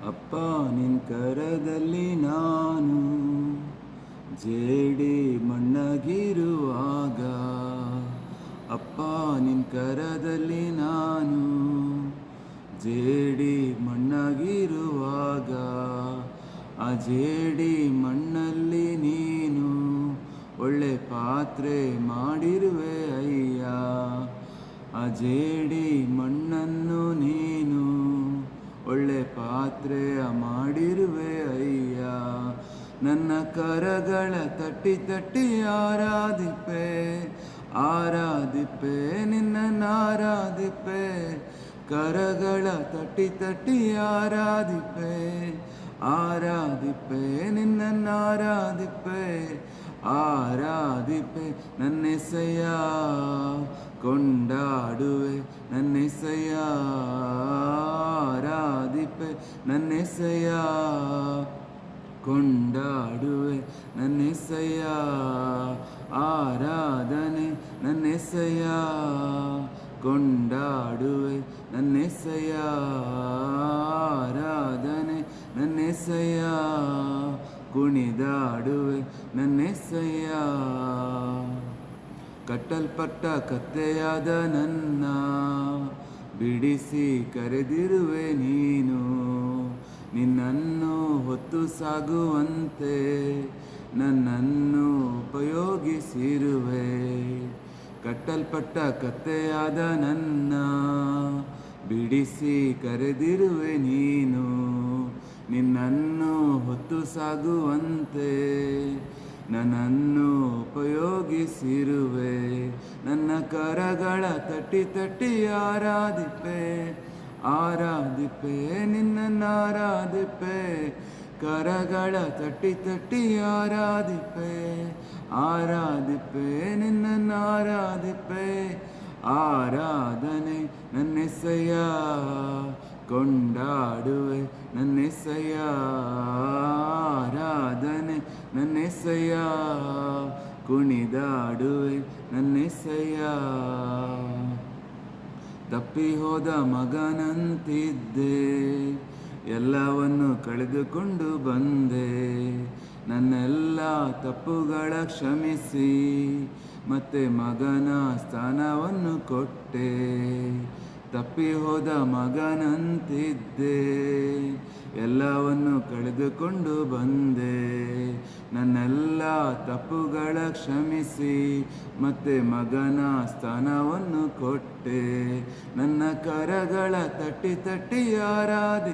ಅಪ್ಪ ನಿನ್ ಕರದಲ್ಲಿ ನಾನು ಜೇಡಿ ಮಣ್ಣಗಿರುವಾಗ, ಅಪ್ಪ ನಿನ್ ಕರದಲ್ಲಿ ನಾನು ಜೇಡಿ ಮಣ್ಣಗಿರುವಾಗ, ಆ ಜೇಡಿ ಮಣ್ಣಲ್ಲಿ ನೀನು ಒಳ್ಳೆ ಪಾತ್ರೆ ಮಾಡಿರುವೆ ಅಯ್ಯ. ಆ ಜೇಡಿ ಮಣ್ಣನ್ನು ನೀನು ಒಳ್ಳೆ ಪಾತ್ರೆ ಮಾಡಿರುವೆ ಅಯ್ಯ. ನನ್ನ ಕರಗಳ ತಟ್ಟಿ ತಟ್ಟಿ ಆರಾಧಿಪೆ, ಆರಾಧಿಪೆ ನಿನ್ನ ಆರಾಧಿಪೆ. ಕರಗಳ ತಟ್ಟಿ ತಟ್ಟಿ ಆರಾಧಿಪೆ, ಆರಾಧಿಪೆ ನಿನ್ನ ಆರಾಧಿಪೆ. ಆರಾಧಿಪೆ ನನ್ನೆಸೆಯ, ಕೊಂಡಾಡುವೆ ನನ್ನೆಸೆಯ. ಆರಾಧಿಪೆ ನನ್ನೆಸೆಯ, ಕೊಂಡಾಡುವೆ ನನ್ನೆಸೆಯ. ಆರಾಧನೆ ನನ್ನೆಸೆಯ, ಕೊಂಡಾಡುವೆ ನನ್ನೆಸೆಯ. ಆರಾಧನೆ ನನ್ನೆಸೆಯ, ಕುಣಿದಾಡುವೆ ನನ್ನೆಸೆಯ. ಕಟ್ಟಲ್ಪಟ್ಟ ಕತ್ತೆಯಾದ ನನ್ನ ಬಿಡಿಸಿ ಕರೆದಿರುವೆ ನೀನು. ನಿನ್ನನ್ನು ಹೊತ್ತು ಸಾಗುವಂತೆ ನನ್ನನ್ನು ಉಪಯೋಗಿಸಿರುವೆ. ಕಟ್ಟಲ್ಪಟ್ಟ ಕತ್ತೆಯಾದ ನನ್ನ ಬಿಡಿಸಿ ಕರೆದಿರುವೆ ನೀನು. ನಿನ್ನನ್ನು ಹೊತ್ತು ಸಾಗುವಂತೆ ನನ್ನನ್ನು ಉಪಯೋಗಿಸಿರುವೆ. ನನ್ನ ಕರಗಳ ತಟ್ಟಿ ತಟ್ಟಿ ಆರಾಧಿಪೆ, ಆರಾಧಿಪೆ ನಿನ್ನ ಆರಾಧಿಪೆ. ಕರಗಳ ತಟ್ಟಿ ತಟ್ಟಿ ಆರಾಧಿಪೆ, ಆರಾಧಿಪೆ ನಿನ್ನ ಆರಾಧಿಪೆ. ಆರಾಧನೆ ನನ್ನೆಸೆಯ, ಕೊಂಡಾಡುವೆ ನನ್ನೆಸೆಯ. ಆರಾಧನೆ ನನ್ನೆಸೆಯ, ಕುಣಿದಾಡುವೆ ನನ್ನೆಸೆಯ. ತಪ್ಪಿ ಹೋದ ಮಗನಂತಿದ್ದೆ, ಎಲ್ಲವನ್ನು ಕಳೆದುಕೊಂಡು ಬಂದೆ. ನನ್ನೆಲ್ಲ ತಪ್ಪುಗಳ ಕ್ಷಮಿಸಿ ಮತ್ತೆ ಮಗನ ಸ್ಥಾನವನ್ನು ಕೊಟ್ಟೆ. ತಪ್ಪಿ ಹೋದ ಮಗನಂತಿದ್ದೆ, ಎಲ್ಲವನ್ನು ಕಳೆದುಕೊಂಡು ಬಂದೆ. ನನ್ನೆಲ್ಲ ತಪ್ಪುಗಳ ಕ್ಷಮಿಸಿ ಮತ್ತೆ ಮಗನ ಸ್ಥಾನವನ್ನು ಕೊಟ್ಟೆ. ನನ್ನ ಕರಗಳ ತಟ್ಟಿ ತಟ್ಟಿ ಆರಾಧಿ